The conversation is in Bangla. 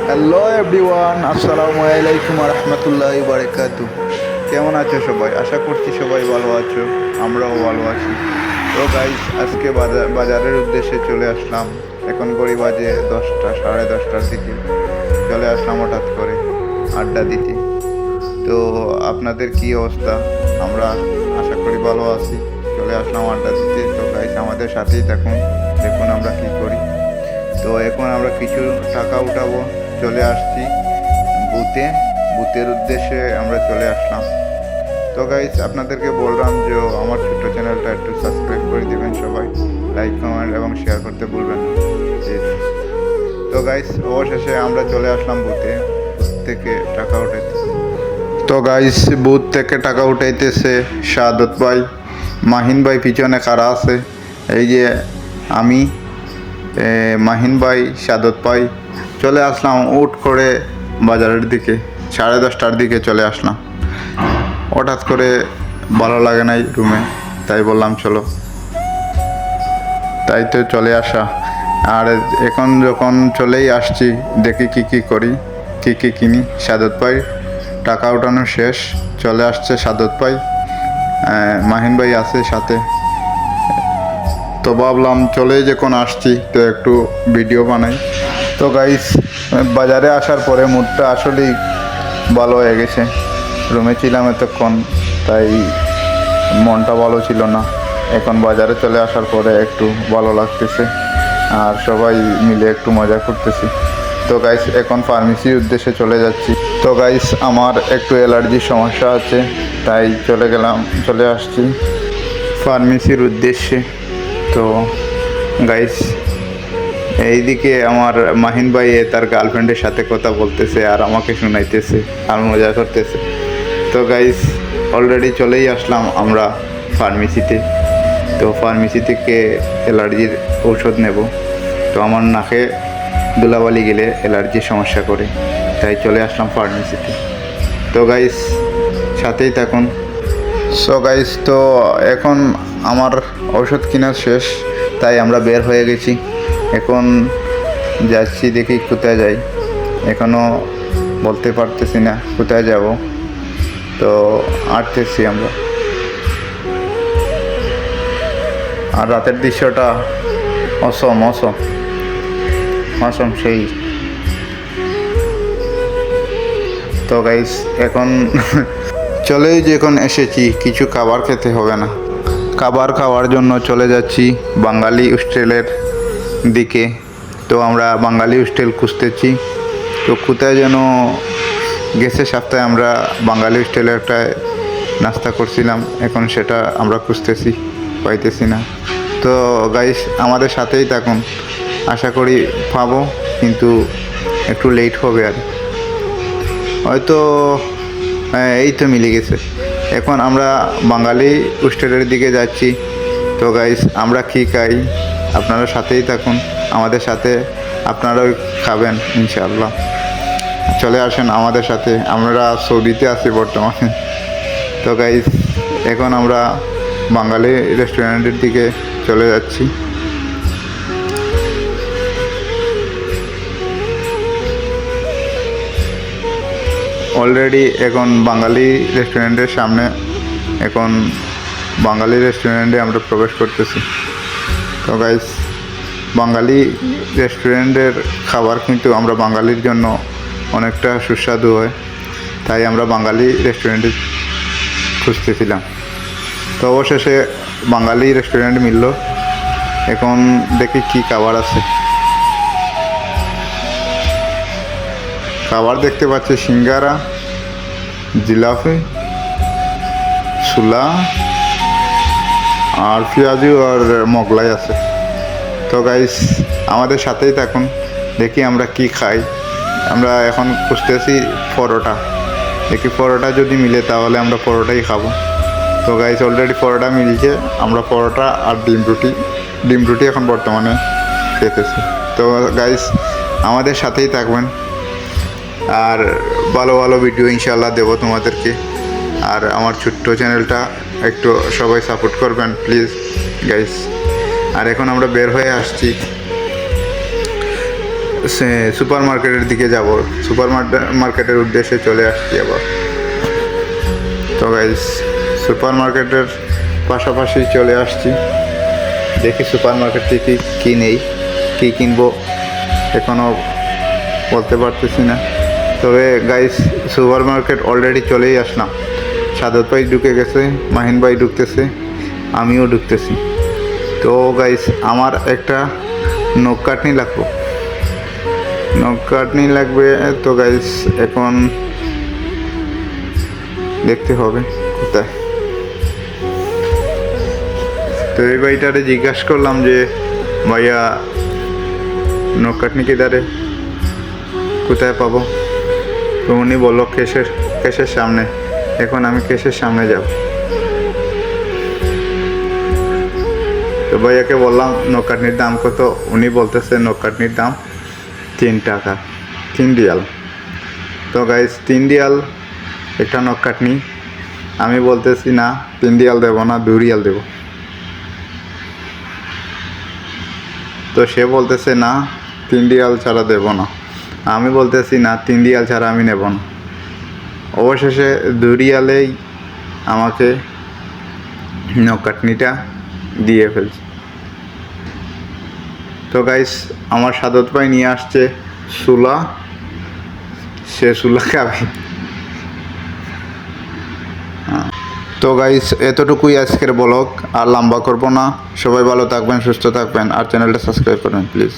হ্যালো এভরিওয়ান, আসসালামু আলাইকুম রহমতুল্লাহি বারাকাতু। কেমন আছো সবাই? আশা করছি সবাই ভালো আছো, আমরাও ভালো আছি। তো গাইস, আজকে বাজারের উদ্দেশ্যে চলে আসলাম। এখন ঘড়ি বাজে 10টা, 10:30টার দিকে চলে আসলাম হঠাৎ করে আড্ডা দিতে। তো আপনাদের কি অবস্থা? আমরা আশা করি ভালো আছি। চলে আসলাম আড্ডা দিতে। তো গাইস, আমাদের সাথেই থাকুন, দেখুন আমরা কি করি। তো এখন আমরা কিছু টাকা উঠাবো, চলে আসছি বুথের উদ্দেশ্যে আমরা চলে আসলাম। তো গাইস, আপনাদেরকে বললাম যে আমার ছোট্ট চ্যানেলটা একটু সাবস্ক্রাইব করে দিবেন সবাই, লাইক কমেন্ট এবং শেয়ার করতে ভুলবেন না প্লিজ। তো গাইস, অবশেষে আমরা চলে আসলাম বুথ থেকে টাকা উঠাইতে। তো গাইস, বুথ থেকে টাকা উঠাইতেছে শাহাদত ভাই, মাহিন ভাই পিছনে কারা আছে, এই যে আমি, মাহিন ভাই, শাহাদত ভাই। চলে আসলাম উঠ করে বাজারের দিকে, 10:30টার দিকে চলে আসলাম। হঠাৎ করে ভালো লাগে নাই রুমে, তাই বললাম চলো, তাই তো চলে আসা। আর এখন যখন চলেই আসছি, দেখি কি করি, কি কিনি। শাহাদত ভাই টাকা উঠানো শেষ, চলে আসছে শাহাদত ভাই, মাহিন ভাই আছে সাথে। তো ভাবলাম চলেই যখন আসছি তো একটু ভিডিও বানাই। তো গাইস, বাজারে আসার পরে মুডটা আসলেই ভালো হয়ে গেছে। রুমে ছিলাম এতক্ষণ, তাই মনটা ভালো ছিল না। এখন বাজারে চলে আসার পরে একটু ভালো লাগতেছে, আর সবাই মিলে একটু মজা করতেছি। তো গাইস, এখন ফার্মেসির উদ্দেশ্যে চলে যাচ্ছি। তো গাইস, আমার একটু অ্যালার্জির সমস্যা আছে, তাই চলে আসছি ফার্মেসির উদ্দেশ্যে। তো গাইস, এইদিকে আমার মাহিন ভাই তার গার্লফ্রেন্ডের সাথে কথা বলতেছে আর আমাকে শোনাইতেছে আর মজা করতেছে। তো গাইস, অলরেডি চলেই আসলাম আমরা ফার্মেসিতে। তো ফার্মেসি থেকে অ্যালার্জির ঔষধ নেব। তো আমার নাকে ধুলাবালি গেলে অ্যালার্জির সমস্যা করে, তাই চলে আসলাম ফার্মেসিতে। তো গাইস, সাথেই থাকুন। সো গাইস, তো এখন আমার ঔষধ কেনা শেষ, তাই আমরা বের হয়ে গেছি। এখন যাচ্ছি, দেখি কোথায় যাই, এখনও বলতে পারতেছি না কোথায় যাব। তো হাঁটতেছি আমরা, আর রাতের দৃশ্যটা অসম সেই। তো গাইস, এখন চলেই যখন এসেছি, কিছু খাবার খেতে হবে না। খাবার খাওয়ার জন্য চলে যাচ্ছি বাঙালি হোস্টেলের দিকে। তো আমরা বাঙালি হোস্টেল খুঁজতেছি। তো কোথায় যেন গেছে সপ্তাহে আমরা বাঙালি হোস্টেলে একটা নাস্তা করছিলাম, এখন সেটা আমরা খুঁজতেছি, পাইতেছি না। তো গাইস, আমাদের সাথেই থাকুন, আশা করি পাবো, কিন্তু একটু লেট হবে আর হয়তো। এই তো মিলে গেছে। এখন আমরা বাঙালি হোস্টেলের দিকে যাচ্ছি। তো গাইস, আমরা কি খাই, আপনারা সাথেই থাকুন, আমাদের সাথে আপনারাও খাবেন ইনশাআল্লাহ। চলে আসেন আমাদের সাথে, আমরা সৌদিতে আছি বর্তমানে। তো গাইস, এখন আমরা বাঙালি রেস্টুরেন্টের দিকে চলে যাচ্ছি। অলরেডি এখন বাঙালি রেস্টুরেন্টের সামনে, এখন বাঙালি রেস্টুরেন্টে আমরা প্রবেশ করতেছি। তো গাইস, বাঙালি রেস্টুরেন্টের খাবার কিন্তু আমরা বাঙালির জন্য অনেকটা সুস্বাদু হয়, তাই আমরা বাঙালি রেস্টুরেন্টে খুঁজতেছিলাম। তো অবশেষে বাঙালি রেস্টুরেন্ট মিলল। এখন দেখি কি খাবার আছে। খাবার দেখতে পাচ্ছি সিঙ্গারা, জিলাপি, ছোলা, আর পেঁয়াজু আর মোগলাই আছে। তো গাইস, আমাদের সাথেই থাকুন, দেখি আমরা কি খাই। আমরা এখন খুঁজতেছি পরোটা, দেখি পরোটা যদি মিলে তাহলে আমরা পরোটাই খাবো। তো গাইস, অলরেডি পরোটা মিলছে, আমরা পরোটা আর ডিম রুটি এখন বর্তমানে খেতেছি। তো গাইস, আমাদের সাথেই থাকবেন, আর ভালো ভালো ভিডিও ইনশাআল্লাহ দেবো তোমাদেরকে। আর আমার ছোট্ট চ্যানেলটা একটু সবাই সাপোর্ট করবেন প্লিজ গাইস। আর এখন আমরা বের হয়ে আসছি সুপার মার্কেটের দিকে যাব, সুপার মার্কেটের উদ্দেশ্যে চলে আসছি আবার। তো গাইস সুপার মার্কেটের পাশাপাশি চলে আসছি, দেখি সুপার মার্কেট থেকে কী নেই, কী কিনবো এখনও বলতে পারতেছি না। তবে গাইস সুপার মার্কেট অলরেডি চলেই আসলাম, সাদত ভাই ঢুকে গেছে, মাহিন ভাই ঢুকতেছে, আমিও ঢুকতেছি। তো গাইস আমার একটা নখ কাটনি লাগবে, নখ কাটনি লাগবে। তো গাইস এখন দেখতে হবে কোথায়। তো এই ভাইটারে জিজ্ঞাসা করলাম যে ভাইয়া নখ কাটনি কিধারে, কোথায় পাবো? তো উনি বললো কেশের সামনে। এখন আমি কেশের সামনে যাব। তো ভাইয়াকে বললাম নখ কাটনির দাম কত, উনি বলতেছে নখ কাটনির দাম 3 টাকা, 3 রিয়াল। তো গাইস 3 রিয়াল একটা নখ কাটনি। আমি বলতেছি না 3 রিয়াল দেবো না, 2 রিয়াল দেবো। তো সে বলতেছে না 3 রিয়াল ছাড়া দেবো না। আমি বলতেছি না 3 রিয়াল ছাড়া আমি নেব না। অবশেষে 2 রিয়ালেই আমাকে নখ কাটনিটা দিয়ে ফেলছে। তো গাইস আমার সাদত ভাই নিয়ে আসছে সুলা, সে সুলা খাবে। তো গাইস এতটুকুই আজকের ব্লগ, আর লম্বা করবো না। সবাই ভালো থাকবেন, সুস্থ থাকবেন, আর চ্যানেলটা সাবস্ক্রাইব করবেন প্লিজ।